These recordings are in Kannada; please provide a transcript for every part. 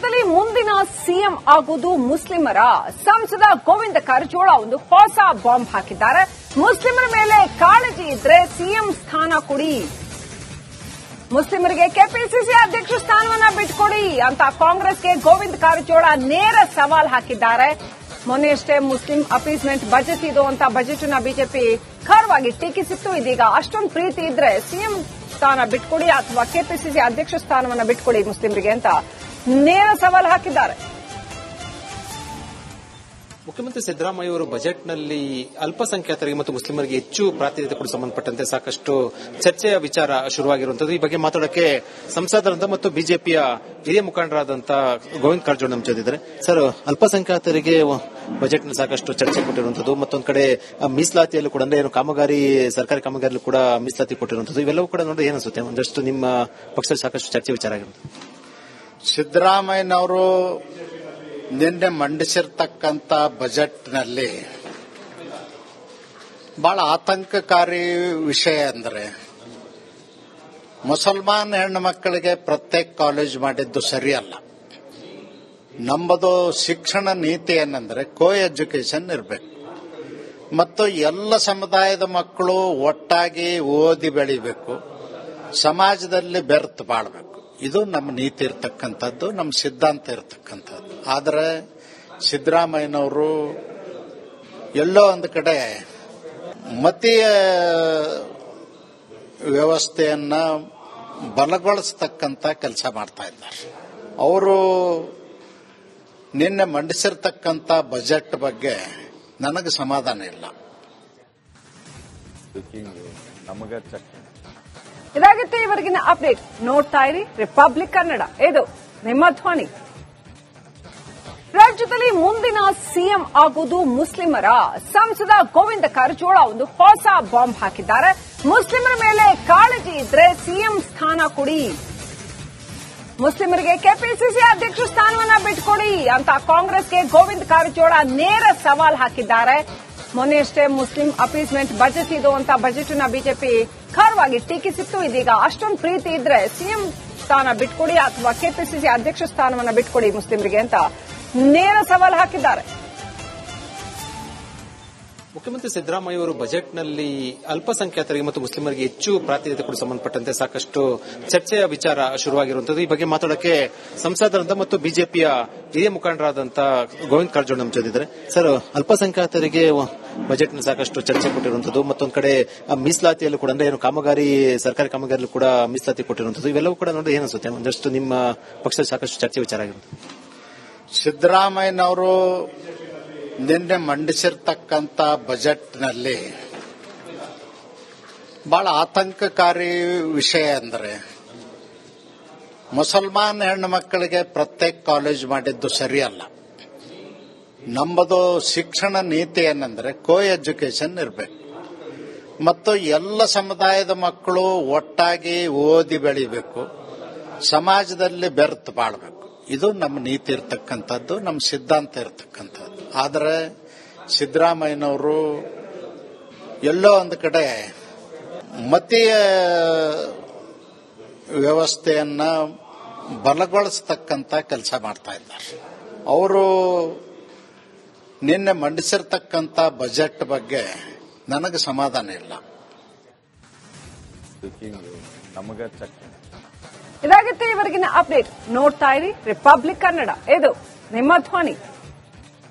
ರಾಜ್ಯದಲ್ಲಿ ಮುಂದಿನ ಸಿಎಂ ಆಗುವುದು ಮುಸ್ಲಿಮರ. ಸಂಸದ ಗೋವಿಂದ ಕಾರಜೋಳ ಒಂದು ಹೊಸ ಬಾಂಬ್ ಹಾಕಿದ್ದಾರೆ. ಮುಸ್ಲಿಮರ ಮೇಲೆ ಕಾಳಜಿ ಇದ್ರೆ ಸಿಎಂ ಸ್ಥಾನ ಕೊಡಿ, ಮುಸ್ಲಿಮರಿಗೆ ಕೆಪಿಸಿಸಿ ಅಧ್ಯಕ್ಷ ಸ್ಥಾನವನ್ನ ಬಿಟ್ಕೊಡಿ ಅಂತ ಕಾಂಗ್ರೆಸ್ಗೆ ಗೋವಿಂದ ಕಾರಜೋಳ ನೇರ ಸವಾಲ್ ಹಾಕಿದ್ದಾರೆ. ಮೊನ್ನೆಯಷ್ಟೇ ಮುಸ್ಲಿಂ ಅಪೀಸ್ಮೆಂಟ್ ಬಜೆಟ್ ಇದು ಅಂತ ಬಜೆಟ್ ನ ಬಿಜೆಪಿ ಖಾರವಾಗಿ ಟೀಕಿಸಿತ್ತು. ಇದೀಗ ಅಷ್ಟೊಂದು ಪ್ರೀತಿ ಇದ್ರೆ ಸಿಎಂ ಸ್ಥಾನ ಬಿಟ್ಕೊಡಿ ಅಥವಾ ಕೆಪಿಸಿಸಿ ಅಧ್ಯಕ್ಷ ಸ್ಥಾನವನ್ನ ಬಿಟ್ಕೊಡಿ ಮುಸ್ಲಿಮರಿಗೆ ಅಂತ ನೇರ ಸವಾಲ್ ಹಾಕಿದ್ದಾರೆ. ಮುಖ್ಯಮಂತ್ರಿ ಸಿದ್ದರಾಮಯ್ಯ ಅವರು ಬಜೆಟ್ನಲ್ಲಿ ಅಲ್ಪಸಂಖ್ಯಾತರಿಗೆ ಮತ್ತು ಮುಸ್ಲಿಮರಿಗೆ ಹೆಚ್ಚು ಪ್ರಾತಿನಿಧ್ಯ ಕೊಡಲು ಸಂಬಂಧಪಟ್ಟಂತೆ ಸಾಕಷ್ಟು ಚರ್ಚೆಯ ವಿಚಾರ ಶುರುವಾಗಿರುವಂತದ್ದು. ಈ ಬಗ್ಗೆ ಮಾತಾಡೋಕೆ ಸಂಸದರಂತ ಮತ್ತು ಬಿಜೆಪಿಯ ಹಿರಿಯ ಮುಖಂಡರಾದಂತಹ ಗೋವಿಂದ ಕಾರಜೋಳ ನಮ್ಮ ಜೊತೆಯಿದ್ದಾರೆ. ಸರ್, ಅಲ್ಪಸಂಖ್ಯಾತರಿಗೆ ಬಜೆಟ್ನಲ್ಲಿ ಸಾಕಷ್ಟು ಚರ್ಚೆ ಕೊಟ್ಟಿರುವಂತದ್ದು, ಮತ್ತೊಂದು ಕಡೆ ಮೀಸಲಾತಿಯಲ್ಲೂ ಕೂಡ ಅಂದ್ರೆ ಏನು ಸರ್ಕಾರಿ ಕಾಮಗಾರಿಯಲ್ಲೂ ಕೂಡ ಮೀಸಲಾತಿ ಕೊಟ್ಟಿರುವಂತದ್ದು, ಇವೆಲ್ಲವೂ ಕೂಡ ನೋಡಿದ್ರೆ ಏನಿಸುತ್ತೆ? ಒಂದಷ್ಟು ನಿಮ್ಮ ಪಕ್ಷದಲ್ಲಿ ಸಾಕಷ್ಟು ಚರ್ಚೆ ವಿಚಾರ ಆಗಿರುತ್ತೆ. ಸಿದ್ದರಾಮಯ್ಯನವರು ನಿನ್ನೆ ಮಂಡಿಸಿರ್ತಕ್ಕಂಥ ಬಜೆಟ್ನಲ್ಲಿ ಬಹಳ ಆತಂಕಕಾರಿ ವಿಷಯ ಅಂದರೆ ಮುಸಲ್ಮಾನ್ ಹೆಣ್ಣು ಮಕ್ಕಳಿಗೆ ಪ್ರತ್ಯೇಕ ಕಾಲೇಜ್ ಮಾಡಿದ್ದು ಸರಿಯಲ್ಲ. ನಮ್ಮದು ಶಿಕ್ಷಣ ನೀತಿ ಏನಂದ್ರೆ ಕೋ ಎಜುಕೇಶನ್ ಇರಬೇಕು ಮತ್ತು ಎಲ್ಲ ಸಮುದಾಯದ ಮಕ್ಕಳು ಒಟ್ಟಾಗಿ ಓದಿ ಬೆಳಿಬೇಕು, ಸಮಾಜದಲ್ಲಿ ಬೆರೆತು ಬಾಳ್ಬೇಕು. ಇದು ನಮ್ಮ ನೀತಿ ಇರತಕ್ಕಂಥದ್ದು, ನಮ್ಮ ಸಿದ್ಧಾಂತ ಇರತಕ್ಕಂಥದ್ದು. ಆದರೆ ಸಿದ್ದರಾಮಯ್ಯನವರು ಎಲ್ಲೋ ಒಂದು ಕಡೆ ಮತೀಯ ವ್ಯವಸ್ಥೆಯನ್ನ ಬಲಗೊಳಿಸತಕ್ಕಂಥ ಕೆಲಸ ಮಾಡ್ತಾ ಇದ್ದಾರೆ. ಅವರು ನಿನ್ನೆ ಮಂಡಿಸಿರ್ತಕ್ಕಂಥ ಬಜೆಟ್ ಬಗ್ಗೆ ನನಗೆ ಸಮಾಧಾನ ಇಲ್ಲ. ಇದಾಗಿತ್ತು ಇವರೆಗಿನ ಅಪ್ಡೇಟ್. ನೋಡ್ತಾ ಇರಿ ರಿಪಬ್ಲಿಕ್ ಕನ್ನಡ, ಇದು ನಿಮ್ಮ ಧ್ವನಿ. ರಾಜ್ಯದಲ್ಲಿ ಮುಂದಿನ ಸಿಎಂ ಆಗುವುದು ಮುಸ್ಲಿಮರ. ಸಂಸದ ಗೋವಿಂದ ಕಾರಜೋಳ ಒಂದು ಹೊಸ ಬಾಂಬ್ ಹಾಕಿದ್ದಾರೆ. ಮುಸ್ಲಿಮರ ಮೇಲೆ ಕಾಳಜಿ ಇದ್ರೆ ಸಿಎಂ ಸ್ಥಾನ ಕೊಡಿ, ಮುಸ್ಲಿಮರಿಗೆ ಕೆಪಿಸಿಸಿ ಅಧ್ಯಕ್ಷ ಸ್ಥಾನವನ್ನ ಬಿಟ್ಕೊಡಿ ಅಂತ ಕಾಂಗ್ರೆಸ್ಗೆ ಗೋವಿಂದ ಕಾರಜೋಳ ನೇರ ಸವಾಲ್ ಹಾಕಿದ್ದಾರೆ. ಮೊನ್ನೆಯಷ್ಟೇ ಮುಸ್ಲಿಂ ಅಪೀಸ್ಮೆಂಟ್ ಬಜೆಟ್ ಇದು ಅಂತ ಬಜೆಟ್ ನ ಬಿಜೆಪಿ ಖಾರವಾಗಿ ಟೀಕಿಸಿತ್ತು. ಇದೀಗ ಅಷ್ಟೊಂದು ಪ್ರೀತಿ ಇದ್ರೆ ಸಿಎಂ ಸ್ಥಾನ ಬಿಟ್ಕೊಡಿ ಅಥವಾ ಕೆಪಿಸಿಸಿ ಅಧ್ಯಕ್ಷ ಸ್ಥಾನವನ್ನ ಬಿಟ್ಕೊಡಿ ಮುಸ್ಲಿಮರಿಗೆ ಅಂತ ನೇರ ಸವಾಲ್ ಹಾಕಿದ್ದಾರೆ. ಮುಖ್ಯಮಂತ್ರಿ ಸಿದ್ದರಾಮಯ್ಯ ಅವರು ಬಜೆಟ್ನಲ್ಲಿ ಅಲ್ಪಸಂಖ್ಯಾತರಿಗೆ ಮತ್ತು ಮುಸ್ಲಿಮರಿಗೆ ಹೆಚ್ಚು ಪ್ರಾತಿನಿಧ್ಯ ಕೊಡಲು ಸಂಬಂಧಪಟ್ಟಂತೆ ಸಾಕಷ್ಟು ಚರ್ಚೆಯ ವಿಚಾರ ಶುರುವಾಗಿರುವಂತದ್ದು. ಈ ಬಗ್ಗೆ ಮಾತಾಡೋಕೆ ಸಂಸದರಂತ ಮತ್ತು ಬಿಜೆಪಿಯ ಹಿರಿಯ ಮುಖಂಡರಾದಂತಹ ಗೋವಿಂದ ಕಾರಜೋಳ ನಮ್ಮ ಜೊತೆಯಿದ್ದಾರೆ. ಸರ್, ಅಲ್ಪಸಂಖ್ಯಾತರಿಗೆ ಬಜೆಟ್ನಲ್ಲಿ ಸಾಕಷ್ಟು ಚರ್ಚೆ ಕೊಟ್ಟಿರುವಂತದ್ದು, ಮತ್ತೊಂದು ಕಡೆ ಮೀಸಲಾತಿಯಲ್ಲೂ ಕೂಡ ಅಂದ್ರೆ ಏನು ಸರ್ಕಾರಿ ಕಾಮಗಾರಿಯಲ್ಲೂ ಕೂಡ ಮೀಸಲಾತಿ ಕೊಟ್ಟಿರುವಂತದ್ದು, ಇವೆಲ್ಲವೂ ಕೂಡ ನೋಡಿದ್ರೆ ಏನಿಸುತ್ತೆ? ಒಂದಷ್ಟು ನಿಮ್ಮ ಪಕ್ಷದಲ್ಲಿ ಸಾಕಷ್ಟು ಚರ್ಚೆ ವಿಚಾರ ಆಗಿರುತ್ತೆ. ಸಿದ್ದರಾಮಯ್ಯನವರು ನಿನ್ನೆ ಮಂಡಿಸಿರ್ತಕ್ಕಂಥ ಬಜೆಟ್ನಲ್ಲಿ ಬಹಳ ಆತಂಕಕಾರಿ ವಿಷಯ ಅಂದರೆ ಮುಸಲ್ಮಾನ್ ಹೆಣ್ಣು ಮಕ್ಕಳಿಗೆ ಪ್ರತ್ಯೇಕ ಕಾಲೇಜ್ ಮಾಡಿದ್ದು ಸರಿಯಲ್ಲ. ನಮ್ಮದು ಶಿಕ್ಷಣ ನೀತಿ ಏನಂದ್ರೆ ಕೋ ಎಜುಕೇಶನ್ ಇರಬೇಕು ಮತ್ತು ಎಲ್ಲ ಸಮುದಾಯದ ಮಕ್ಕಳು ಒಟ್ಟಾಗಿ ಓದಿ ಬೆಳಿಬೇಕು, ಸಮಾಜದಲ್ಲಿ ಬೆರೆತು ಬಾಳ್ಬೇಕು. ಇದು ನಮ್ಮ ನೀತಿ ಇರತಕ್ಕಂಥದ್ದು, ನಮ್ಮ ಸಿದ್ಧಾಂತ ಇರತಕ್ಕಂಥದ್ದು. ಆದರೆ ಸಿದ್ದರಾಮಯ್ಯನವರು ಎಲ್ಲೋ ಒಂದು ಕಡೆ ಮತೀಯ ವ್ಯವಸ್ಥೆಯನ್ನ ಬಲಗೊಳಿಸತಕ್ಕಂಥ ಕೆಲಸ ಮಾಡ್ತಾ ಇದ್ದಾರೆ. ಅವರು ನಿನ್ನೆ ಮಂಡಿಸಿರ್ತಕ್ಕಂಥ ಬಜೆಟ್ ಬಗ್ಗೆ ನನಗೆ ಸಮಾಧಾನ ಇಲ್ಲ. ಇದಾಗಿತ್ತು ಇವರೆಗಿನ ಅಪ್ಡೇಟ್. ನೋಡ್ತಾ ಇರಿ ರಿಪಬ್ಲಿಕ್ ಕನ್ನಡ, ಇದು ನಿಮ್ಮ ಧ್ವನಿ.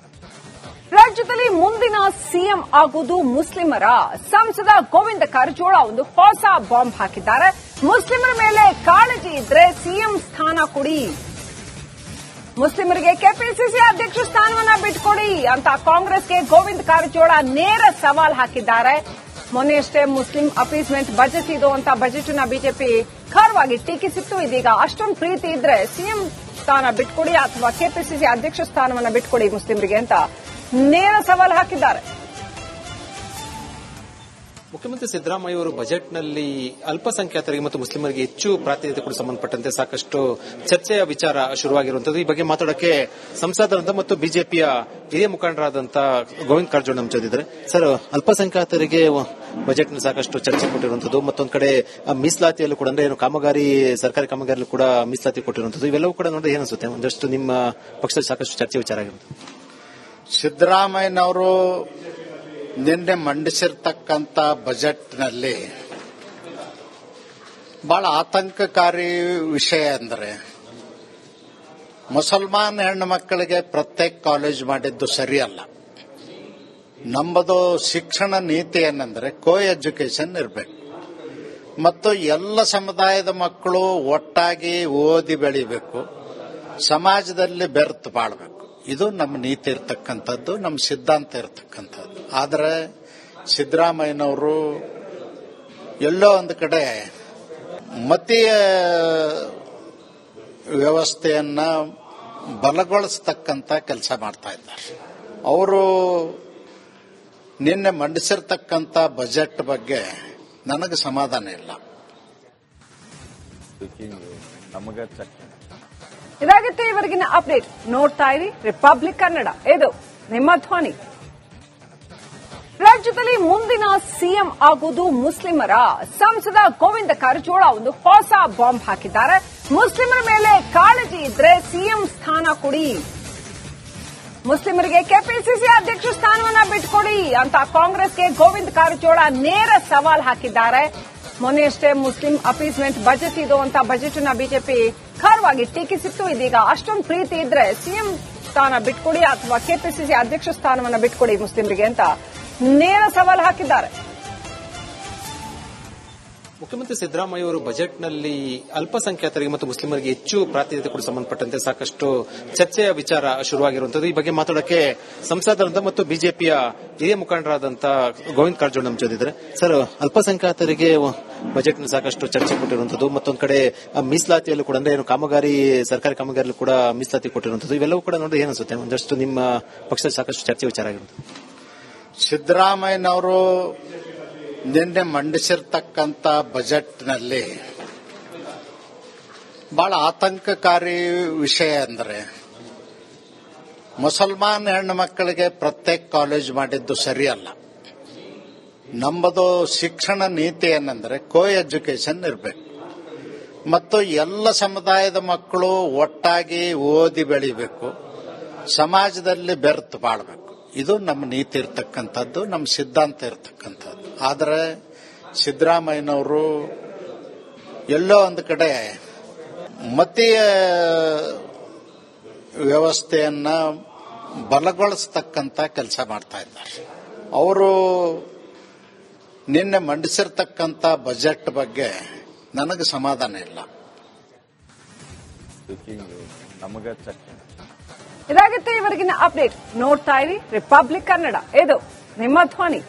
ರಾಜ್ಯದಲ್ಲಿ ಮುಂದಿನ ಸಿಎಂ ಆಗುವುದು ಮುಸ್ಲಿಮರ. ಸಂಸದ ಗೋವಿಂದ ಕಾರಜೋಳ ಒಂದು ಹೊಸ ಬಾಂಬ್ ಹಾಕಿದ್ದಾರೆ. ಮುಸ್ಲಿಮರ ಮೇಲೆ ಕಾಳಜಿ ಇದ್ರೆ ಸಿಎಂ ಸ್ಥಾನ ಕೊಡಿ, ಮುಸ್ಲಿಮರಿಗೆ ಕೆಪಿಸಿಸಿ ಅಧ್ಯಕ್ಷ ಸ್ಥಾನವನ್ನ ಬಿಟ್ಕೊಡಿ ಅಂತ ಕಾಂಗ್ರೆಸ್ಗೆ ಗೋವಿಂದ ಕಾರಜೋಳ ನೇರ ಸವಾಲ್ ಹಾಕಿದ್ದಾರೆ. ಮೊನ್ನೆಯಷ್ಟೇ ಮುಸ್ಲಿಂ ಅಪೀಸ್ಮೆಂಟ್ ಬಜೆಟ್ ಇದು ಅಂತ ಬಜೆಟ್ ನ ಬಿಜೆಪಿ ಖಾರವಾಗಿ ಟೀಕಿಸಿತ್ತು. ಇದೀಗ ಅಷ್ಟೊಂದು ಪ್ರೀತಿ ಇದ್ರೆ ಸಿಎಂ ಸ್ಥಾನ ಬಿಟ್ಕೊಡಿ ಅಥವಾ ಕೆಪಿಸಿಸಿ ಅಧ್ಯಕ್ಷ ಸ್ಥಾನವನ್ನ ಬಿಟ್ಕೊಡಿ ಮುಸ್ಲಿಮರಿಗೆ ಅಂತ ನೇರ ಸವಾಲ್ ಹಾಕಿದ್ದಾರೆ. ಮುಖ್ಯಮಂತ್ರಿ ಸಿದ್ದರಾಮಯ್ಯ ಅವರು ಬಜೆಟ್ನಲ್ಲಿ ಅಲ್ಪಸಂಖ್ಯಾತರಿಗೆ ಮತ್ತು ಮುಸ್ಲಿಮರಿಗೆ ಹೆಚ್ಚು ಪ್ರಾತಿನಿಧ್ಯ ಕೂಡ ಸಂಬಂಧಪಟ್ಟಂತೆ ಸಾಕಷ್ಟು ಚರ್ಚೆಯ ವಿಚಾರ ಶುರುವಾಗಿರುವಂತದ್ದು. ಈ ಬಗ್ಗೆ ಮಾತಾಡೋಕೆ ಸಂಸದರಂತ ಮತ್ತು ಬಿಜೆಪಿಯ ಹಿರಿಯ ಮುಖಂಡರಾದಂತ ಗೋವಿಂದ ಕಾರಜೋಳ ನಮ್ಮ ಜೊತೆಗಿದ್ದಾರೆ. ಸರ್, ಅಲ್ಪಸಂಖ್ಯಾತರಿಗೆ ಬಜೆಟ್ನಲ್ಲಿ ಸಾಕಷ್ಟು ಚರ್ಚೆ ಕೊಟ್ಟಿರುವಂತದ್ದು, ಮತ್ತೊಂದು ಕಡೆ ಮೀಸಲಾತಿಯಲ್ಲೂ ಕೂಡ ಅಂದ್ರೆ ಏನು ಕಾಮಗಾರಿ ಸರ್ಕಾರಿ ಕಾಮಗಾರಿಯಲ್ಲೂ ಕೂಡ ಮೀಸಲಾತಿ ಕೊಟ್ಟಿರುವಂತದ್ದು, ಇವೆಲ್ಲವೂ ಕೂಡ ನೋಡಿದ್ರೆ ಏನಿಸುತ್ತೆ? ಒಂದಷ್ಟು ನಿಮ್ಮ ಪಕ್ಷದಲ್ಲಿ ಸಾಕಷ್ಟು ಚರ್ಚೆ ವಿಚಾರ ಆಗಿರುತ್ತೆ. ಸಿದ್ದರಾಮಯ್ಯನವರು ನಿನ್ನೆ ಮಂಡಿಸಿರ್ತಕ್ಕಂಥ ಬಜೆಟ್ನಲ್ಲಿ ಬಹಳ ಆತಂಕಕಾರಿ ವಿಷಯ ಅಂದರೆ ಮುಸಲ್ಮಾನ್ ಹೆಣ್ಣು ಮಕ್ಕಳಿಗೆ ಪ್ರತ್ಯೇಕ ಕಾಲೇಜ್ ಮಾಡಿದ್ದು ಸರಿಯಲ್ಲ. ನಮ್ಮದು ಶಿಕ್ಷಣ ನೀತಿ ಏನಂದ್ರೆ ಕೋ ಎಜುಕೇಶನ್ ಇರಬೇಕು ಮತ್ತು ಎಲ್ಲ ಸಮುದಾಯದ ಮಕ್ಕಳು ಒಟ್ಟಾಗಿ ಓದಿ ಬೆಳಿಬೇಕು, ಸಮಾಜದಲ್ಲಿ ಬೆರೆತು ಬಾಳ್ಬೇಕು. ಇದು ನಮ್ಮ ನೀತಿ ಇರ್ತಕ್ಕಂಥದ್ದು, ನಮ್ಮ ಸಿದ್ಧಾಂತ ಇರ್ತಕ್ಕಂಥದ್ದು. ಆದರೆ ಸಿದ್ದರಾಮಯ್ಯನವರು ಎಲ್ಲೋ ಒಂದು ಕಡೆ ಮತೀಯ ವ್ಯವಸ್ಥೆಯನ್ನ ಬಲಗೊಳಿಸತಕ್ಕಂಥ ಕೆಲಸ ಮಾಡ್ತಾ ಇದ್ದಾರೆ. ಅವರು ನಿನ್ನೆ ಮಂಡಿಸಿರ್ತಕ್ಕಂಥ ಬಜೆಟ್ ಬಗ್ಗೆ ನನಗೆ ಸಮಾಧಾನ ಇಲ್ಲ. ಇದಾಗಿತ್ತು ಇವರೆಗಿನ ಅಪ್ಡೇಟ್. ನೋಡ್ತಾ ಇರಿ ರಿಪಬ್ಲಿಕ್ ಕನ್ನಡ, ಇದು ನಿಮ್ಮ ಧ್ವನಿ. ರಾಜ್ಯದಲ್ಲಿ ಮುಂದಿನ ಸಿಎಂ ಆಗುವುದು ಮುಸ್ಲಿಮರ? ಸಂಸದ ಗೋವಿಂದ ಕಾರಜೋಳ ಒಂದು ಹೊಸ ಬಾಂಬ್ ಹಾಕಿದ್ದಾರೆ. ಮುಸ್ಲಿಮರ ಮೇಲೆ ಕಾಳಜಿ ಇದ್ರೆ ಸಿಎಂ ಸ್ಥಾನ ಕೊಡಿ, ಮುಸ್ಲಿಮರಿಗೆ ಕೆಪಿಸಿಸಿ ಅಧ್ಯಕ್ಷ ಸ್ಥಾನವನ್ನ ಬಿಟ್ಕೊಡಿ ಅಂತ ಕಾಂಗ್ರೆಸ್ಗೆ ಗೋವಿಂದ ಕಾರಜೋಳ ನೇರ ಸವಾಲ್ ಹಾಕಿದ್ದಾರೆ. ಮೊನ್ನೆಯಷ್ಟೇ ಮುಸ್ಲಿಂ ಅಪೀಸ್ಮೆಂಟ್ ಬಜೆಟ್ ಇದು ಅಂತ ಬಜೆಟ್ ನ ಬಿಜೆಪಿ ಖಾರವಾಗಿ ಟೀಕಿಸಿತ್ತು. ಇದೀಗ ಅಷ್ಟೊಂದು ಪ್ರೀತಿ ಇದ್ರೆ ಸಿಎಂ ಸ್ಥಾನ ಬಿಟ್ಕೊಡಿ ಅಥವಾ ಕೆಪಿಸಿಸಿ ಅಧ್ಯಕ್ಷ ಸ್ಥಾನವನ್ನ ಬಿಟ್ಕೊಡಿ ಮುಸ್ಲಿಮರಿಗೆ ಅಂತ ನೇರ ಸವಾಲು ಹಾಕಿದ್ದಾರೆ. ಮುಖ್ಯಮಂತ್ರಿ ಸಿದ್ದರಾಮಯ್ಯ ಅವರು ಬಜೆಟ್ನಲ್ಲಿ ಅಲ್ಪಸಂಖ್ಯಾತರಿಗೆ ಮತ್ತು ಮುಸ್ಲಿಮರಿಗೆ ಹೆಚ್ಚು ಪ್ರಾತಿನಿಧ್ಯ ಕೂಡ ಸಂಬಂಧಪಟ್ಟಂತೆ ಸಾಕಷ್ಟು ಚರ್ಚೆಯ ವಿಚಾರ ಶುರುವಾಗಿರುವಂತದ್ದು. ಈ ಬಗ್ಗೆ ಮಾತಾಡೋಕೆ ಸಂಸದರಂತ ಮತ್ತು ಬಿಜೆಪಿಯ ಹಿರಿಯ ಮುಖಂಡರಾದಂತ ಗೋವಿಂದ ಕಾರಜೋಳ ನಮ್ಮ ಜೊತೆಗಿದ್ದಾರೆ. ಸರ್, ಅಲ್ಪಸಂಖ್ಯಾತರಿಗೆ ಬಜೆಟ್ನಲ್ಲಿ ಸಾಕಷ್ಟು ಚರ್ಚೆ ಕೊಟ್ಟಿರುವಂತದ್ದು, ಮತ್ತೊಂದು ಕಡೆ ಮೀಸಲಾತಿಯಲ್ಲೂ ಕೂಡ ಅಂದ್ರೆ ಏನು ಕಾಮಗಾರಿ ಸರ್ಕಾರಿ ಕಾಮಗಾರಿಯಲ್ಲೂ ಕೂಡ ಮೀಸಲಾತಿ ಕೊಟ್ಟಿರುವಂತದ್ದು, ಇವೆಲ್ಲವೂ ಕೂಡ ನೋಡಿದ್ರೆ ಏನಿಸುತ್ತೆ? ಒಂದಷ್ಟು ನಿಮ್ಮ ಪಕ್ಷದಲ್ಲಿ ಸಾಕಷ್ಟು ಚರ್ಚೆ ವಿಚಾರ ಆಗಿರುತ್ತೆ. ಸಿದ್ದರಾಮಯ್ಯನವರು ನಿನ್ನೆ ಮಂಡಿಸಿರ್ತಕ್ಕಂಥ ಬಜೆಟ್ನಲ್ಲಿ ಬಹಳ ಆತಂಕಕಾರಿ ವಿಷಯ ಅಂದರೆ ಮುಸಲ್ಮಾನ್ ಹೆಣ್ಣು ಮಕ್ಕಳಿಗೆ ಪ್ರತ್ಯೇಕ ಕಾಲೇಜ್ ಮಾಡಿದ್ದು ಸರಿಯಲ್ಲ. ನಮ್ಮದು ಶಿಕ್ಷಣ ನೀತಿ ಏನಂದ್ರೆ ಕೋ ಎಜುಕೇಶನ್ ಇರಬೇಕು ಮತ್ತು ಎಲ್ಲ ಸಮುದಾಯದ ಮಕ್ಕಳು ಒಟ್ಟಾಗಿ ಓದಿ ಬೆಳಿಬೇಕು, ಸಮಾಜದಲ್ಲಿ ಬೆರೆತು ಬಾಳ್ಬೇಕು. ಇದು ನಮ್ಮ ನೀತಿ ಇರ್ತಕ್ಕಂಥದ್ದು, ನಮ್ಮ ಸಿದ್ಧಾಂತ ಇರ್ತಕ್ಕಂಥದ್ದು. ಆದರೆ ಸಿದ್ದರಾಮಯ್ಯನವರು ಎಲ್ಲೋ ಒಂದು ಕಡೆ ಮತೀಯ ವ್ಯವಸ್ಥೆಯನ್ನ ಬಲಗೊಳಿಸತಕ್ಕಂಥ ಕೆಲಸ ಮಾಡ್ತಾ ಇದ್ದಾರೆ. ಅವರು ನಿನ್ನೆ ಮಂಡಿಸಿರ್ತಕ್ಕಂಥ ಬಜೆಟ್ ಬಗ್ಗೆ ನನಗೆ ಸಮಾಧಾನ ಇಲ್ಲ. ಇದಾಗಿತ್ತು ಇವರೆಗಿನ ಅಪ್ಡೇಟ್. ನೋಡ್ತಾ ಇರಿ ರಿಪಬ್ಲಿಕ್ ಕನ್ನಡ, ಇದು ನಿಮ್ಮ ಧ್ವನಿ.